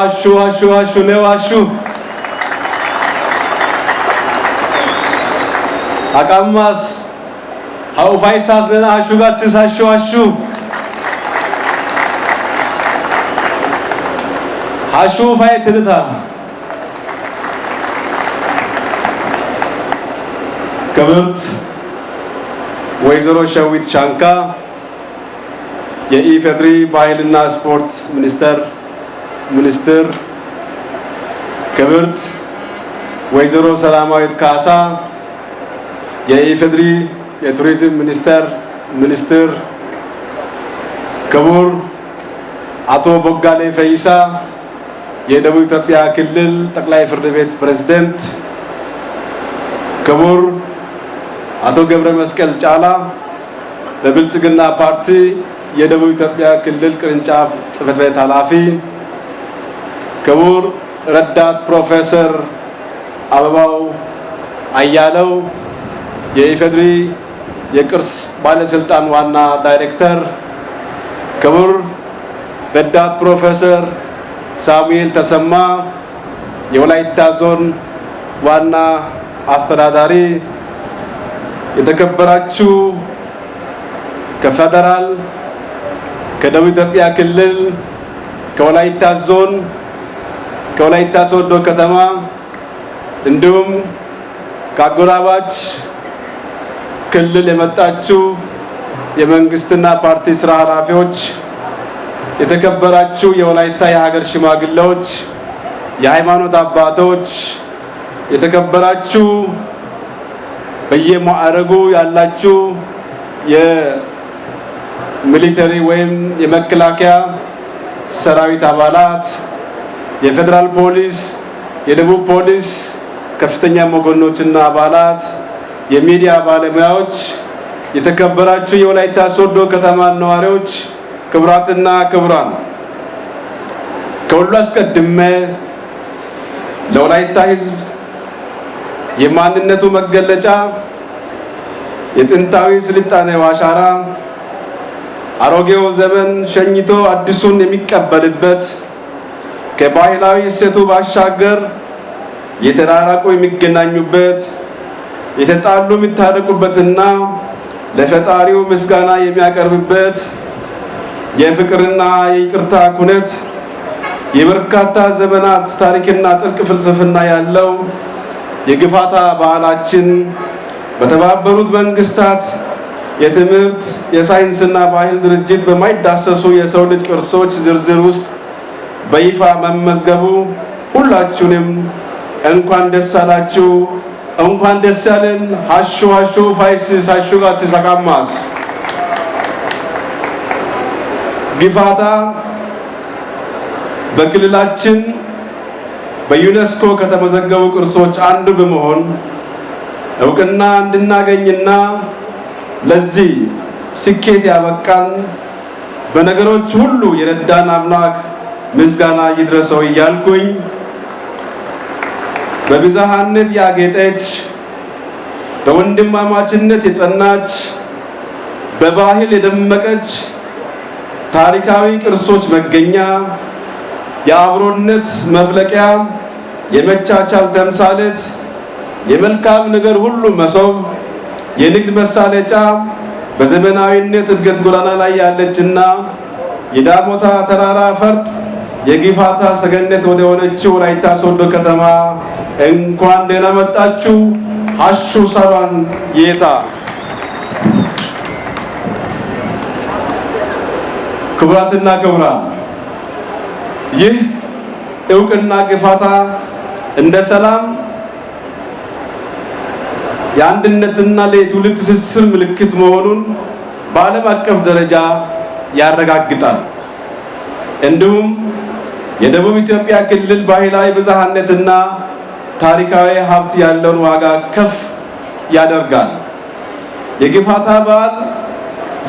አሹ ነው አሹ አቃማስ ፋይሳስ ለና አሹ ጋር ተሳሹ አሹ ፋይትልታ ክብርት ወይዘሮ ሸዊት ሻንካ የኢፌድሪ ባህልና ስፖርት ሚኒስትር፣ ክብርት ወይዘሮ ሰላማዊት ካሳ የኢፌድሪ የቱሪዝም ሚኒስትር፣ ክቡር አቶ ቦጋሌ ፈይሳ የደቡብ ኢትዮጵያ ክልል ጠቅላይ ፍርድ ቤት ፕሬዝዳንት፣ ክቡር አቶ ገብረ መስቀል ጫላ በብልጽግና ፓርቲ የደቡብ ኢትዮጵያ ክልል ቅርንጫፍ ጽሕፈት ቤት ኃላፊ፣ ክቡር ረዳት ፕሮፌሰር አበባው አያለው የኢፌድሪ የቅርስ ባለስልጣን ዋና ዳይሬክተር፣ ክቡር ረዳት ፕሮፌሰር ሳሙኤል ተሰማ የወላይታ ዞን ዋና አስተዳዳሪ፣ የተከበራችሁ ከፌደራል ከደቡብ ኢትዮጵያ ክልል ከወላይታ ዞን ከወላይታ ሶዶ ከተማ እንዲሁም ከአጎራባች ክልል የመጣችሁ የመንግስትና ፓርቲ ስራ ኃላፊዎች፣ የተከበራችሁ የወላይታ የሀገር ሽማግሌዎች፣ የሃይማኖት አባቶች፣ የተከበራችሁ በየማዕረጉ ያላችሁ የሚሊተሪ ወይም የመከላከያ ሰራዊት አባላት፣ የፌደራል ፖሊስ፣ የደቡብ ፖሊስ ከፍተኛ መኮንኖችና አባላት፣ የሚዲያ ባለሙያዎች፣ የተከበራችሁ የወላይታ ሶዶ ከተማ ነዋሪዎች፣ ክቡራትና ክቡራን፣ ከሁሉ አስቀድሜ ለወላይታ ሕዝብ የማንነቱ መገለጫ የጥንታዊ ስልጣኔው አሻራ አሮጌው ዘመን ሸኝቶ አዲሱን የሚቀበልበት ከባህላዊ እሴቱ ባሻገር የተራራቁ የሚገናኙበት የተጣሉ የሚታረቁበትና ለፈጣሪው ምስጋና የሚያቀርብበት የፍቅርና የይቅርታ ኩነት የበርካታ ዘመናት ታሪክና ጥልቅ ፍልስፍና ያለው የግፋታ ባህላችን በተባበሩት መንግስታት የትምህርት የሳይንስና ባህል ድርጅት በማይዳሰሱ የሰው ልጅ ቅርሶች ዝርዝር ውስጥ በይፋ መመዝገቡ ሁላችሁንም እንኳን ደስ አላችሁ፣ እንኳን ደስ ያለን። አሹ ፋይሲስ አሹ ጋር ተሰቃማስ ግፋታ በክልላችን በዩኔስኮ ከተመዘገቡ ቅርሶች አንዱ በመሆን እውቅና እንድናገኝና ለዚህ ስኬት ያበቃን በነገሮች ሁሉ የረዳን አምላክ ምስጋና ይድረሰው እያልኩኝ በብዝሃነት ያጌጠች በወንድማማችነት የጸናች በባህል የደመቀች ታሪካዊ ቅርሶች መገኛ የአብሮነት መፍለቂያ የመቻቻል ተምሳሌት የመልካም ነገር ሁሉ መሶብ የንግድ መሳለጫ በዘመናዊነት እድገት ጎዳና ላይ ያለችና የዳሞታ ተራራ ፈርጥ የግፋታ ሰገነት ወደ ሆነችው ወላይታ ሶዶ ከተማ እንኳን ደህና መጣችሁ። አሹ ሰባን የታ ክቡራትና ክቡራን፣ ይህ እውቅና ግፋታ እንደ ሰላም የአንድነትና ለትውልድ ትስስር ምልክት መሆኑን በዓለም አቀፍ ደረጃ ያረጋግጣል። እንዲሁም የደቡብ ኢትዮጵያ ክልል ባህላዊ ብዝሃነትና ታሪካዊ ሀብት ያለውን ዋጋ ከፍ ያደርጋል። የግፋታ በዓል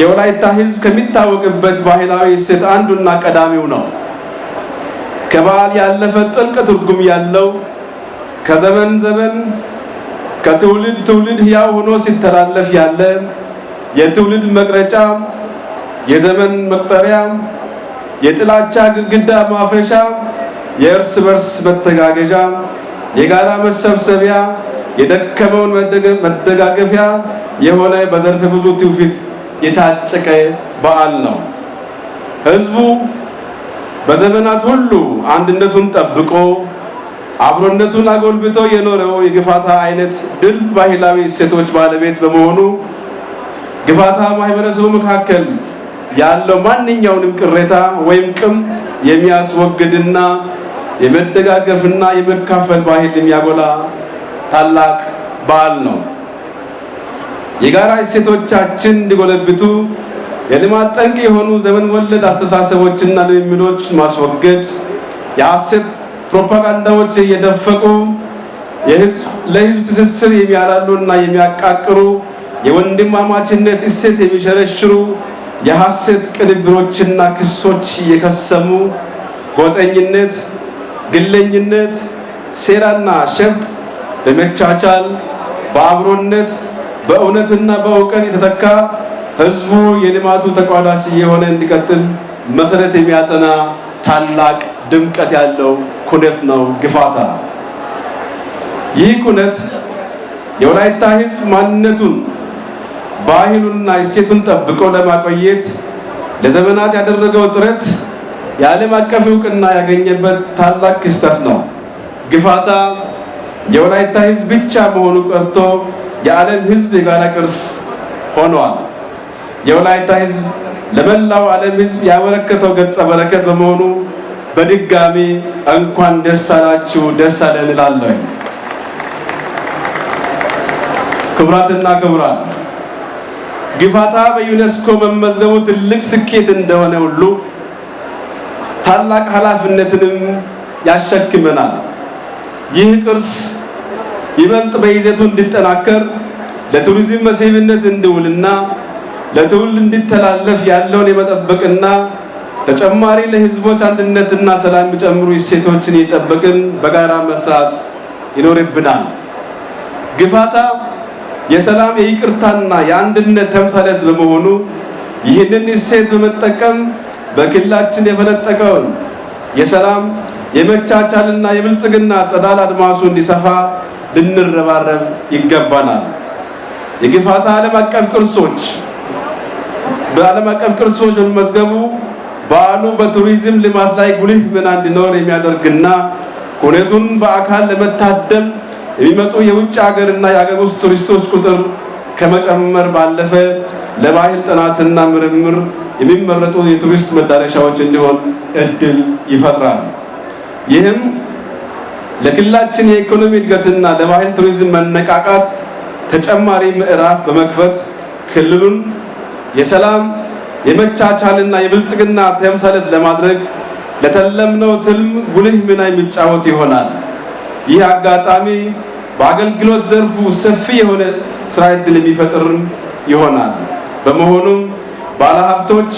የወላይታ ሕዝብ ከሚታወቅበት ባህላዊ እሴት አንዱና ቀዳሚው ነው። ከበዓል ያለፈ ጥልቅ ትርጉም ያለው ከዘመን ዘመን ከትውልድ ትውልድ ሕያው ሆኖ ሲተላለፍ ያለ የትውልድ መቅረጫ፣ የዘመን መቁጠሪያ፣ የጥላቻ ግድግዳ ማፍረሻ፣ የእርስ በርስ መተጋገዣ፣ የጋራ መሰብሰቢያ፣ የደከመውን መደጋገፊያ የሆነ በዘርፈ ብዙ ትውፊት የታጨቀ በዓል ነው። ህዝቡ በዘመናት ሁሉ አንድነቱን ጠብቆ አብሮነቱን አጎልብቶ የኖረው የግፋታ አይነት ድል ባህላዊ እሴቶች ባለቤት በመሆኑ ግፋታ ማህበረሰቡ መካከል ያለው ማንኛውንም ቅሬታ ወይም ቂም የሚያስወግድና የመደጋገፍና የመካፈል ባህል የሚያጎላ ታላቅ በዓል ነው። የጋራ እሴቶቻችን እንዲጎለብቱ የልማት ጠንቅ የሆኑ ዘመን ወለድ አስተሳሰቦችና ልምዶች ማስወገድ፣ የሐሰት ፕሮፓጋንዳዎች እየደፈቁ ለህዝብ ትስስር የሚያላሉና የሚያቃቅሩ የወንድማማችነት እሴት የሚሸረሽሩ የሐሰት ቅንብሮችና ክሶች እየከሰሙ ጎጠኝነት፣ ግለኝነት፣ ሴራና ሸፍጥ በመቻቻል በአብሮነት በእውነትና በእውቀት የተተካ ህዝቡ የልማቱ ተቋዳሽ የሆነ እንዲቀጥል መሰረት የሚያጸና ታላቅ ድምቀት ያለው ኩነት ነው ግፋታ። ይህ ኩነት የወላይታ ህዝብ ማንነቱን ባህሉንና እሴቱን ጠብቆ ለማቆየት ለዘመናት ያደረገው ጥረት የዓለም አቀፍ እውቅና ያገኘበት ታላቅ ክስተት ነው። ግፋታ የወላይታ ህዝብ ብቻ መሆኑ ቀርቶ የዓለም ህዝብ የጋራ ቅርስ ሆኗል። የወላይታ ህዝብ ለመላው ዓለም ህዝብ ያበረከተው ገጸ በረከት በመሆኑ በድጋሚ እንኳን ደስ አላችሁ ደስ አለን እላለሁ። ክቡራትና ክቡራን፣ ግፋታ በዩኔስኮ መመዝገቡ ትልቅ ስኬት እንደሆነ ሁሉ ታላቅ ኃላፊነትንም ያሸክመናል። ይህ ቅርስ ይበልጥ በይዘቱ እንዲጠናከር ለቱሪዝም መስህብነት እንዲውልና ለትውልድ እንዲተላለፍ ያለውን የመጠበቅና ተጨማሪ ለህዝቦች አንድነትና ሰላም የሚጨምሩ እሴቶችን እየጠበቅን በጋራ መስራት ይኖርብናል። ግፋታ የሰላም የይቅርታና የአንድነት ተምሳሌት በመሆኑ ይህንን እሴት በመጠቀም በክልላችን የፈነጠቀውን የሰላም የመቻቻልና የብልጽግና ጸዳል አድማሱ እንዲሰፋ ልንረባረብ ይገባናል። የግፋታ ዓለም አቀፍ ቅርሶች በመመዝገቡ በዓሉ በቱሪዝም ልማት ላይ ጉልህ ሚና እንዲኖር የሚያደርግና ሁኔቱን በአካል ለመታደም የሚመጡ የውጭ ሀገርና የሀገር ውስጥ ቱሪስቶች ቁጥር ከመጨመር ባለፈ ለባህል ጥናትና ምርምር የሚመረጡ የቱሪስት መዳረሻዎች እንዲሆን እድል ይፈጥራል። ይህም ለክልላችን የኢኮኖሚ እድገትና ለባህል ቱሪዝም መነቃቃት ተጨማሪ ምዕራፍ በመክፈት ክልሉን የሰላም የመቻቻልና የብልጽግና ተምሳሌት ለማድረግ ለተለምነው ትልም ጉልህ ሚና የሚጫወት ይሆናል። ይህ አጋጣሚ በአገልግሎት ዘርፉ ሰፊ የሆነ ስራ ዕድል የሚፈጥር ይሆናል። በመሆኑም ባለሀብቶች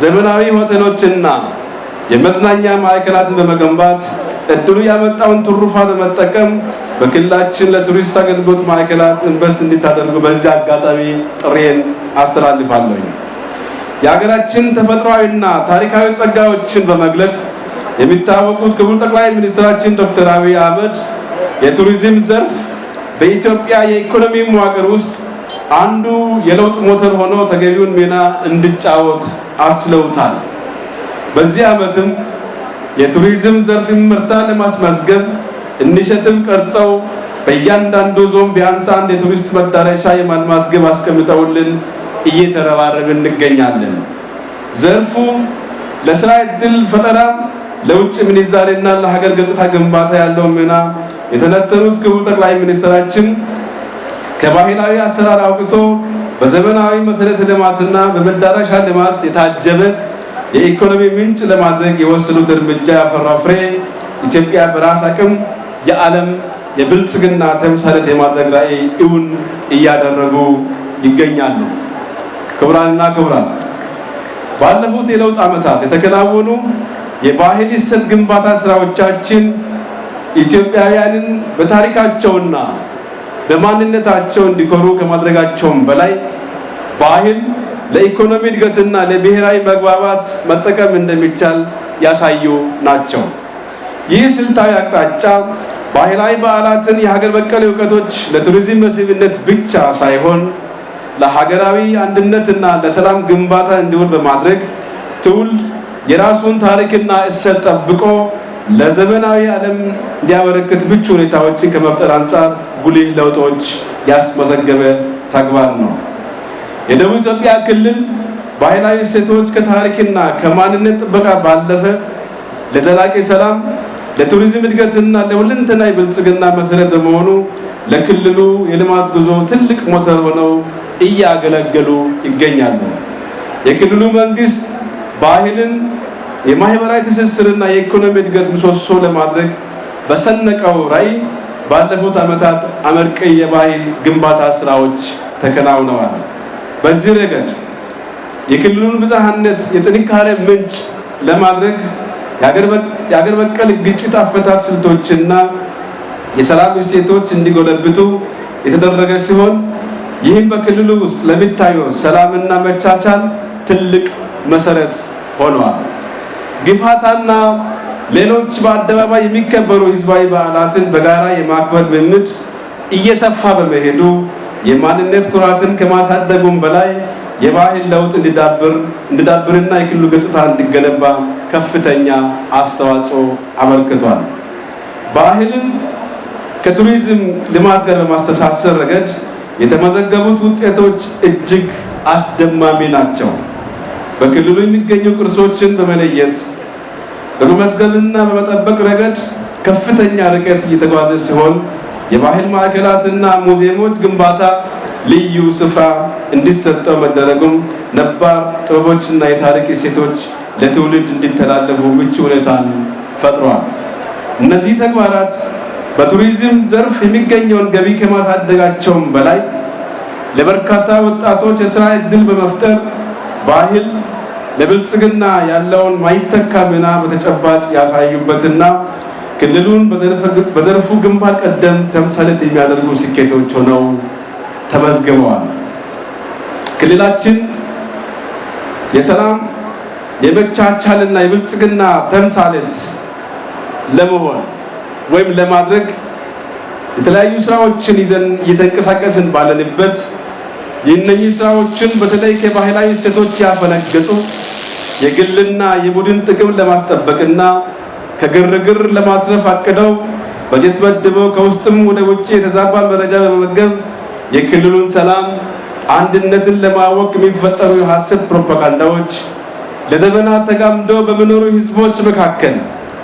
ዘመናዊ ሆቴሎችና የመዝናኛ ማዕከላትን በመገንባት እድሉ ያመጣውን ትሩፋት በመጠቀም በክልላችን ለቱሪስት አገልግሎት ማዕከላት ኢንቨስት እንዲታደርጉ በዚህ አጋጣሚ ጥሬን አስተላልፋለሁ። የሀገራችን ተፈጥሯዊና ታሪካዊ ጸጋዎችን በመግለጽ የሚታወቁት ክቡር ጠቅላይ ሚኒስትራችን ዶክተር አብይ አህመድ የቱሪዝም ዘርፍ በኢትዮጵያ የኢኮኖሚ መዋቅር ውስጥ አንዱ የለውጥ ሞተር ሆኖ ተገቢውን ሚና እንዲጫወት አስችለውታል። በዚህ ዓመትም የቱሪዝም ዘርፍ ምርታ ለማስመዝገብ ኢኒሼቲቭ ቀርጸው በእያንዳንዱ ዞን ቢያንስ አንድ የቱሪስት መዳረሻ የማልማት ግብ አስቀምጠውልን እየተረባረብን እንገኛለን። ዘርፉ ለስራ ዕድል ፈጠራ፣ ለውጭ ምንዛሬና ለሀገር ገጽታ ግንባታ ያለው ሚና የተነተኑት ክቡር ጠቅላይ ሚኒስትራችን ከባህላዊ አሰራር አውጥቶ በዘመናዊ መሰረተ ልማትና በመዳረሻ ልማት የታጀበ የኢኮኖሚ ምንጭ ለማድረግ የወሰዱት እርምጃ ያፈራው ፍሬ ኢትዮጵያ በራስ አቅም የዓለም የብልጽግና ተምሳሌት የማድረግ ራዕይ እውን እያደረጉ ይገኛሉ። ክቡራንና ክቡራት፣ ባለፉት የለውጥ ዓመታት የተከናወኑ የባህል እሴት ግንባታ ስራዎቻችን ኢትዮጵያውያንን በታሪካቸውና በማንነታቸው እንዲኮሩ ከማድረጋቸውም በላይ ባህል ለኢኮኖሚ እድገትና ለብሔራዊ መግባባት መጠቀም እንደሚቻል ያሳዩ ናቸው። ይህ ስልታዊ አቅጣጫ ባህላዊ በዓላትን የሀገር በቀል እውቀቶች ለቱሪዝም መስህብነት ብቻ ሳይሆን ለሀገራዊ አንድነትና ለሰላም ግንባታ እንዲውል በማድረግ ትውልድ የራሱን ታሪክና እሴት ጠብቆ ለዘመናዊ ዓለም እንዲያበረክት ምቹ ሁኔታዎችን ከመፍጠር አንጻር ጉልህ ለውጦች ያስመዘገበ ተግባር ነው። የደቡብ ኢትዮጵያ ክልል ባህላዊ እሴቶች ከታሪክና ከማንነት ጥበቃ ባለፈ ለዘላቂ ሰላም፣ ለቱሪዝም እድገትና ለሁለንተናዊ ብልጽግና መሰረት በመሆኑ ለክልሉ የልማት ጉዞ ትልቅ ሞተር ሆነው እያገለገሉ ይገኛሉ። የክልሉ መንግስት ባህልን የማህበራዊ ትስስርና የኢኮኖሚ እድገት ምሰሶ ለማድረግ በሰነቀው ራዕይ ባለፉት ዓመታት አመርቂ የባህል ግንባታ ስራዎች ተከናውነዋል። በዚህ ረገድ የክልሉን ብዝሃነት የጥንካሬ ምንጭ ለማድረግ የሀገር በቀል ግጭት አፈታት ስልቶችና የሰላም እሴቶች እንዲጎለብቱ የተደረገ ሲሆን ይህም በክልሉ ውስጥ ለሚታየው ሰላምና መቻቻል ትልቅ መሰረት ሆኗል። ግፋታና ሌሎች በአደባባይ የሚከበሩ ህዝባዊ በዓላትን በጋራ የማክበር ልምድ እየሰፋ በመሄዱ የማንነት ኩራትን ከማሳደጉም በላይ የባህል ለውጥ እንዲዳብርና የክልሉ ገጽታ እንዲገነባ ከፍተኛ አስተዋጽኦ አበርክቷል። ባህልን ከቱሪዝም ልማት ጋር በማስተሳሰር ረገድ የተመዘገቡት ውጤቶች እጅግ አስደማሚ ናቸው። በክልሉ የሚገኙ ቅርሶችን በመለየት በመመዝገብና በመጠበቅ ረገድ ከፍተኛ ርቀት እየተጓዘ ሲሆን የባህል ማዕከላትና ሙዚየሞች ግንባታ ልዩ ስፍራ እንዲሰጠው መደረጉም ነባር ጥበቦችና የታሪክ እሴቶች ለትውልድ እንዲተላለፉ ምቹ ሁኔታን ፈጥሯል። እነዚህ ተግባራት በቱሪዝም ዘርፍ የሚገኘውን ገቢ ከማሳደጋቸውም በላይ ለበርካታ ወጣቶች የሥራ ዕድል በመፍጠር ባህል ለብልጽግና ያለውን ማይተካ ሚና በተጨባጭ ያሳዩበትና ክልሉን በዘርፉ ግንባር ቀደም ተምሳሌት የሚያደርጉ ስኬቶች ሆነው ተመዝግበዋል። ክልላችን የሰላም የመቻቻልና የብልጽግና ተምሳሌት ለመሆን ወይም ለማድረግ የተለያዩ ስራዎችን ይዘን እየተንቀሳቀስን ባለንበት የእነኚህ ስራዎችን በተለይ ከባህላዊ እሴቶች ያፈነገጡ የግልና የቡድን ጥቅም ለማስጠበቅና ከግርግር ለማትረፍ አቅደው በጀት መድበው ከውስጥም ወደ ውጭ የተዛባ መረጃ በመመገብ የክልሉን ሰላም አንድነትን ለማወቅ የሚፈጠሩ የሐሰት ፕሮፓጋንዳዎች ለዘመናት ተጋምደው በሚኖሩ ህዝቦች መካከል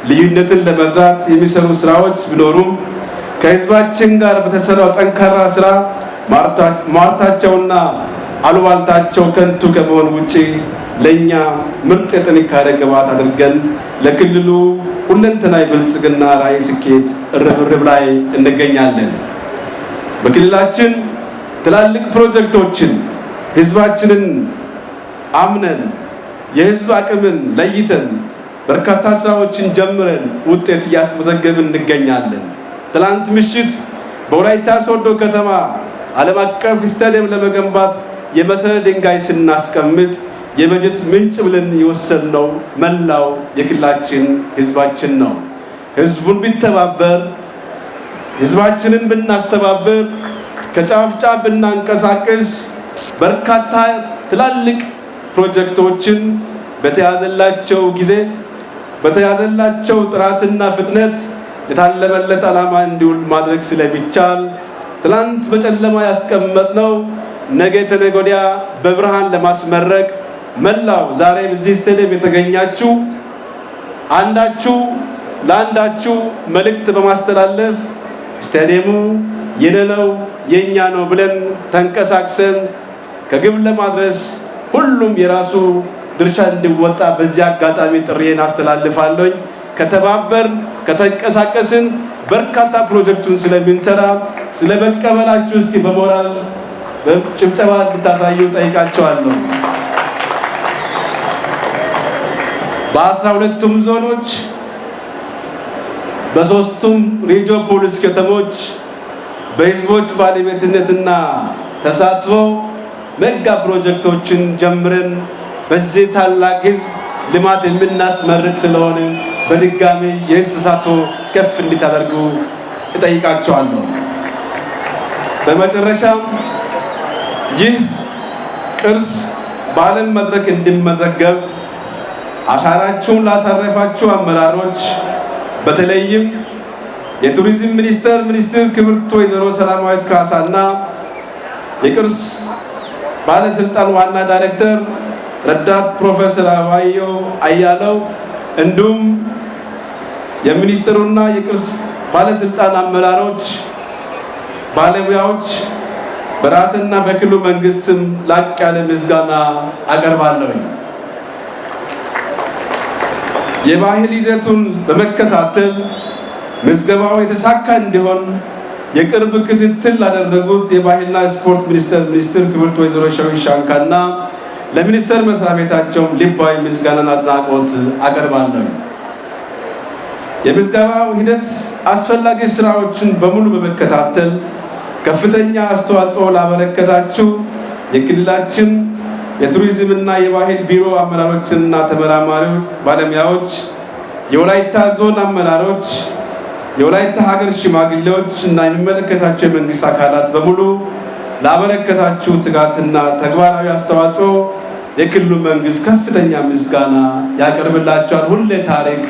ልዩነትን ለመዝራት የሚሰሩ ስራዎች ቢኖሩም ከህዝባችን ጋር በተሰራው ጠንካራ ስራ ማርታቸውና አሉባልታቸው ከንቱ ከመሆን ውጪ ለኛ ምርጥ የጥንካሬ ግብዓት አድርገን ለክልሉ ሁለንተናዊ ብልጽግና ራዕይ ስኬት ርብርብ ላይ እንገኛለን። በክልላችን ትላልቅ ፕሮጀክቶችን ህዝባችንን አምነን የህዝብ አቅምን ለይተን በርካታ ስራዎችን ጀምረን ውጤት እያስመዘገብን እንገኛለን። ትላንት ምሽት በወላይታ ሶዶ ከተማ ዓለም አቀፍ ስታዲየም ለመገንባት የመሰረት ድንጋይ ስናስቀምጥ የበጀት ምንጭ ብለን የወሰድነው መላው የክልላችን ህዝባችን ነው። ህዝቡን ቢተባበር ህዝባችንን ብናስተባበር ከጫፍ ጫፍ ብናንቀሳቀስ በርካታ ትላልቅ ፕሮጀክቶችን በተያዘላቸው ጊዜ በተያዘላቸው ጥራትና ፍጥነት የታለመለት ዓላማ እንዲውል ማድረግ ስለሚቻል ትላንት በጨለማ ያስቀመጥነው ነገ ተነገ ወዲያ በብርሃን ለማስመረቅ መላው ዛሬ በዚህ ስታዲየም የተገኛችሁ አንዳችሁ ለአንዳችሁ መልእክት በማስተላለፍ ስታዲየሙ የኔ ነው የኛ ነው ብለን ተንቀሳቅሰን ከግብ ለማድረስ ሁሉም የራሱ ድርሻ እንዲወጣ በዚህ አጋጣሚ ጥሪዬን አስተላልፋለሁ። ከተባበር ከተንቀሳቀስን በርካታ ፕሮጀክቱን ስለምንሰራ ስለመቀበላችሁ እስኪ በሞራል በጭብጨባ እንድታሳዩ ጠይቃቸዋለሁ። በ12ቱም ዞኖች በሶስቱም ሪጂዮ ፖሊስ ከተሞች በህዝቦች ባለቤትነትና ተሳትፎ መጋ ፕሮጀክቶችን ጀምረን በዚህ ታላቅ ህዝብ ልማት የምናስመርቅ ስለሆነ በድጋሚ የህዝብ ተሳትፎ ከፍ እንዲታደርጉ እጠይቃቸዋለሁ። በመጨረሻም ይህ ቅርስ በዓለም መድረክ እንዲመዘገብ አሻራችሁን ላሳረፋችሁ አመራሮች በተለይም የቱሪዝም ሚኒስትር ክብርት ወይዘሮ ሰላማዊት ካሳና የቅርስ ባለስልጣን ዋና ዳይሬክተር ረዳት ፕሮፌሰር አባየሁ አያለው እንዲሁም የሚኒስትሩና የቅርስ ባለስልጣን አመራሮች፣ ባለሙያዎች በራስና በክልሉ መንግስት ስም ላቅ ያለ ምስጋና አቀርባለሁ። የባህል ይዘቱን በመከታተል ምዝገባው የተሳካ እንዲሆን የቅርብ ክትትል ላደረጉት የባህልና ስፖርት ሚኒስትር ክብርት ወይዘሮ ሸዊት ሻንካና ለሚኒስቴር መስሪያ ቤታቸው ልባዊ ምስጋናና አድናቆት አቀርባለሁ። የምዝገባው ሂደት አስፈላጊ ስራዎችን በሙሉ በመከታተል ከፍተኛ አስተዋጽኦ ላበረከታችሁ የክልላችን የቱሪዝምና የባህል ቢሮ አመራሮችና ተመራማሪዎች፣ ባለሙያዎች፣ የወላይታ ዞን አመራሮች፣ የወላይታ ሀገር ሽማግሌዎች እና የሚመለከታቸው የመንግስት አካላት በሙሉ ላበረከታችሁ ትጋትና ተግባራዊ አስተዋጽኦ የክልሉ መንግስት ከፍተኛ ምስጋና ያቀርብላቸዋል። ሁሌ ታሪክ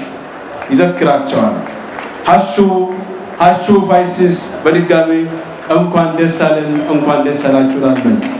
ይዘክራቸዋል። ሀሹ ፋይሲስ በድጋሚ እንኳን ደስ አለን፣ እንኳን ደስ አላችሁ።